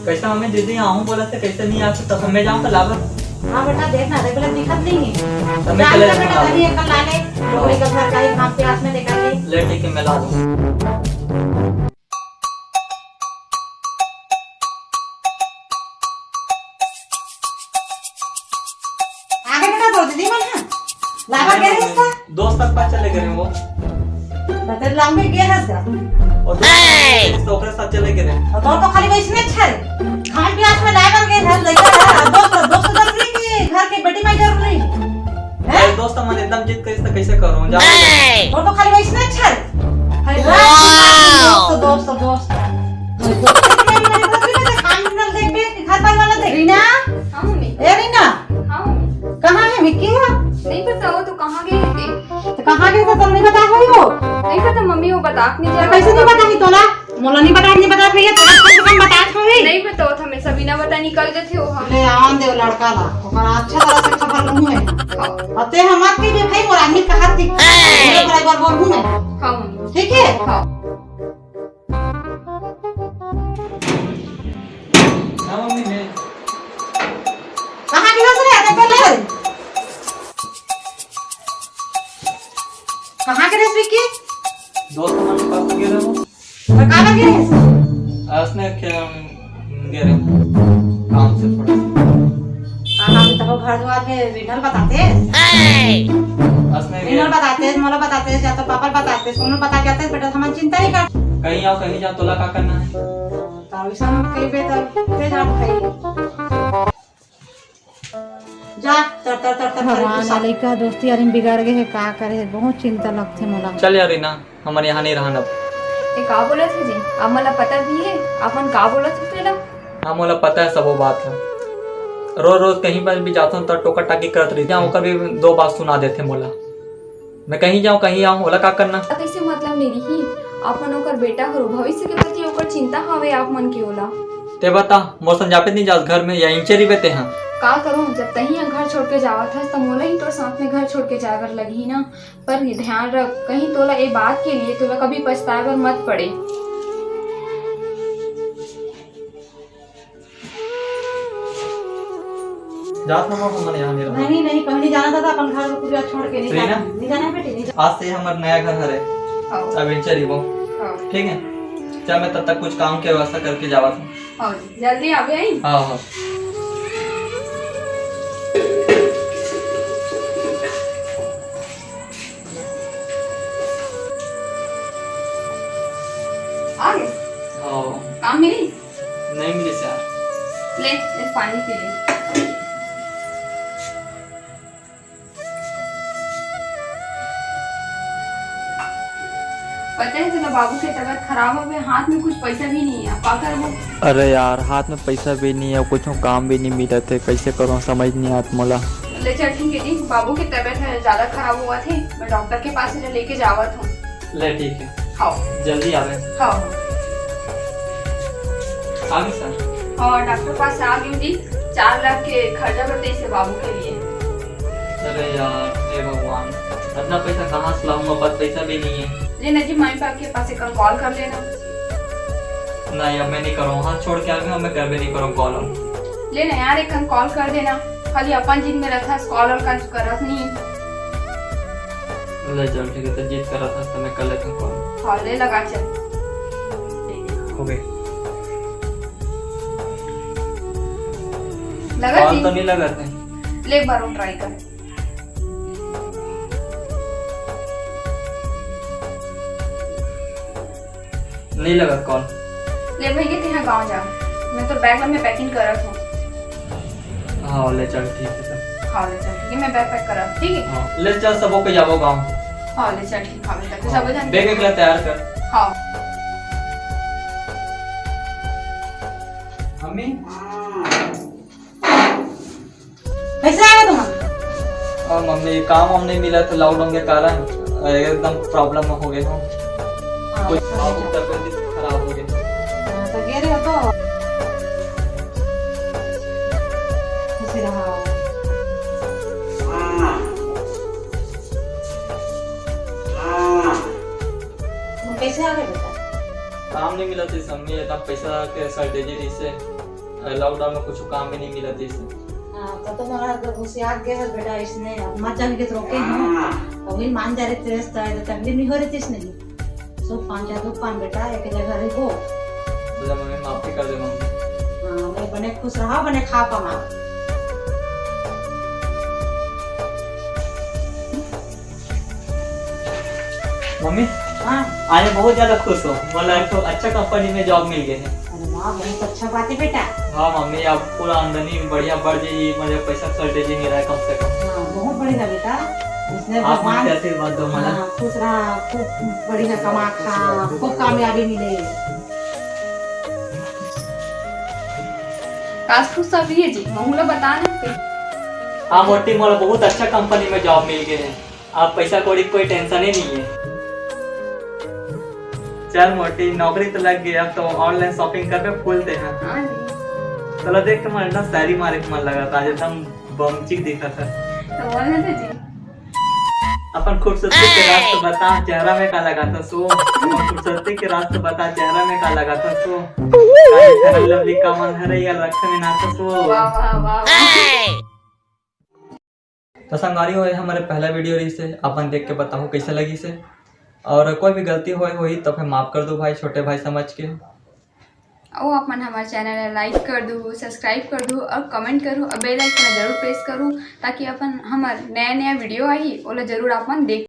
कैसा मम्मी दीदी आऊँ बोला था कैसे नहीं आ सकता तब मैं जाऊँ कल आवर। हाँ बेटा देखना रेगुलर दिक्कत नहीं है। तब मैं जान चले का बेटा जाऊँगा। धनी एक कल ला ले लोहड़ी का घर का ही हाथ प्यास में लेकर के। ले ठीक है मैं ला दूँ। आगे बेटा दो दीदी मन है लावा के रिश्ता दोस्त तक पास चले गए वो बता लंबे के है इसका और दोस्त ओकरे साथ चले गए। तो खाली वैसने छल खान प्यास में लाकर के घर लइका दोस्त जरूरी कि घर के बेटी माई जरूरी है। दोस्त मन एकदम जिद करिस त कैसे करूं जा। तो खाली वैसने छल खाली दोस्त खान नल देख के घर पर वाला देख रीना। हाँ मम्मी। ए रीना हाँ मम्मी। कहाँ है मिक्की है? नहीं पता वो तो कहाँ गई थी। तो कहाँ गई था तुम नहीं बता हो यो? नहीं पता मम्मी वो बता नहीं जा कैसे नहीं बता ही तोला मोला नहीं बता भैया तोला कम से कम बता हो ही नहीं पता वो हमें सभी ना बता निकल गए थे वो हम। ले आन दे लड़का ला ओकरा अच्छा तरह से खबर लूं है अते हम के भी भाई मोरा आदमी का हाथ दिख मेरे पर एक बार बोल हूं मैं। हाँ मम्मी। ठीक है हाँ हां मम्मी मैं कहां गिरा रे आते पहले कहां के रेस विकी दोस्त मन के पास गए वो और कहां गिरे उसने क्या गए काम से थोड़ा कहां में तो घर द्वार में विनर बताते उसने विनर बताते मोला बताते या तो पापा बताते सोनू बता के आते बेटा हम चिंता नहीं कर कहीं आओ कहीं जा तोला का करना है ताऊ सन कई बे ते जा खाई जा तर भगवान लड़का दोस्ती यार बिगाड़ गए है का करे बहुत चिंता लगथे मोला। चल यार रीना हमर यहाँ नहीं रहना। ये का बोला थे जी अब मला पता भी है अपन का बोला थे तेला। हाँ मोला पता है सब वो बात है। रोज रोज कहीं पर भी जाता हूँ तो टोका टाकी करत रही जाऊँ कभी दो बात सुना देते मोला। मैं कहीं जाऊँ कहीं आऊँ ओला का करना कैसे मतलब नहीं रही अपन ओकर बेटा हो भविष्य के प्रति ओकर चिंता हवे आप मन के होला। ते बता मौसम जापे नहीं जात घर में या इंचेरी बेते हैं का करूं जब तही घर छोड़ के जावा था तो मोला ही तो साथ में घर छोड़ के जाकर लगी ना। पर ध्यान रख कहीं तोला ये बात के लिए तोला कभी पछतावा मत पड़े। जात हम हमारे यहाँ नहीं रहना। नहीं कहीं नहीं जाना था अपन घर को पूरा छोड़ के नहीं रीना? जाना है बेटी नहीं आज से हमारा नया घर है हाँ अब इंचेरी वो हाँ ठीक है। चल मैं तब तक कुछ काम की व्यवस्था करके जावा था। हाँ जल्दी आ गई। हाँ हाँ आ गए हाँ काम मिली नहीं मिली से यार। ले इस पानी पी ले। पता है तुला बाबू की तबीयत खराब हो गई हाथ में कुछ पैसा भी नहीं है क्या करूँ। अरे यार हाथ में पैसा भी नहीं है कुछ काम भी नहीं मिला थे कैसे करूँ समझ नहीं आता मोला। ले चल ठीक है जी बाबू की तबीयत है ज्यादा खराब हुआ थी मैं डॉक्टर के पास ले लेके जावत हूँ। ले ठीक है हाँ जल्दी आ गए। हाँ आगे सर और डॉक्टर पास आ गई जी 4 लाख के खर्चा बताइए से बाबू के लिए। अरे यार हे भगवान इतना पैसा कहाँ से लाऊंगा बस पैसा भी नहीं है। लेना जी मम्मी पापा के पास एक कॉल कर लेना। नहीं अब मैं नहीं करूँ हाथ छोड़ के आ गया मैं कर भी नहीं करूँ कॉल अब। लेना यार एक कॉल कर देना खाली अपन जिद में रखा कॉल और का करत नहीं। ले चल ठीक है तो जीत कर रहा था तो मैं कर लेता हूँ कॉल। हाँ ले लगा चल हो गए लगा कॉल जी तो नहीं लगाते ले एक बार ट्राई कर। नहीं लगा कॉल। ले भैया तेरा गाँव जा मैं तो बैग में पैकिंग करत हूँ। हाँ ले चल ठीक है सर। हाँ ले चल ठीक है मैं बैग पैक करा ठीक है। हाँ ले चल सबों को जाओ गाँव। हाँ ले चल ठीक है तक सब जान बैग एक तैयार कर। हाँ मम्मी कैसे आया तुम? और मम्मी काम वाम नहीं मिला तो लॉकडाउन के कारण एकदम प्रॉब्लम हो गए हो कुछ तबीयत खराब हो गई तो गे रहे हो तो खुशी रहा। तुम कैसे आ गए बेटा? काम नहीं मिला था मम्मी एकदम पैसा के शॉर्टेज से लॉकडाउन में कुछ काम भी नहीं मिला थी इसे। हाँ तो तुम्हारा तो होशियार के है बेटा इसने मत जाने के रोके हैं तो भी मान जा रहे थे तो तकलीफ नहीं हो रही थी इसने सब पान जा दो पान बेटा एक जगह रही हो तो मम्मी माफी कर दे मम्मी। हाँ मैं बने खुश रहा बने खा पमा मम्मी हाँ आज बहुत ज्यादा खुश हूँ, बोला एक तो अच्छा कंपनी में जॉब मिल गए है। अरे वाह बहुत अच्छा बात है बेटा। हाँ मम्मी अब पूरा आमदनी बढ़िया बढ़ जाएगी, मुझे पैसा शॉर्टेज नहीं रहा कम से कम। हाँ बहुत बढ़िया बेटा इसने आप भगवान मुझे आशीर्वाद दो मला। हाँ, खुश रहा खूब बढ़िया कमा खा खूब कामयाबी मिले। काश खुश सब रही जी मंगलो बता ना। हाँ मोटी मोला बहुत अच्छा कंपनी में जॉब मिल गए है, आप पैसा कौड़ी कोई टेंशन ही नहीं है। चल मोटी नौकरी तो लग गया, अब तो ऑनलाइन शॉपिंग करके खोलते हैं। हाँ जी चलो देख के मन ना साड़ी मारे के मन लगा था, आज एकदम बमचिक दिखा था। तो बोलने थे जी अपन खूबसूरती के राज तो बता चेहरा में का लगा था सो, अपन खूबसूरती के राज तो बता चेहरा में का लगा था सो, काहे लवली का मन हरे या रख में ना था सो। वाह वाह वाह। तो संगारी हो हमारे पहला वीडियो रही से, अपन देख के बताओ कैसे लगी से, और कोई भी गलती हुई तो फिर माफ कर दो भाई, छोटे भाई समझ के। और अपन हमारे चैनल लाइक कर दो, सब्सक्राइब कर दो और कमेंट करो और बेल आइकन जरूर प्रेस करो ताकि अपन हमारे नया नया वीडियो आई ओला जरूर अपन देख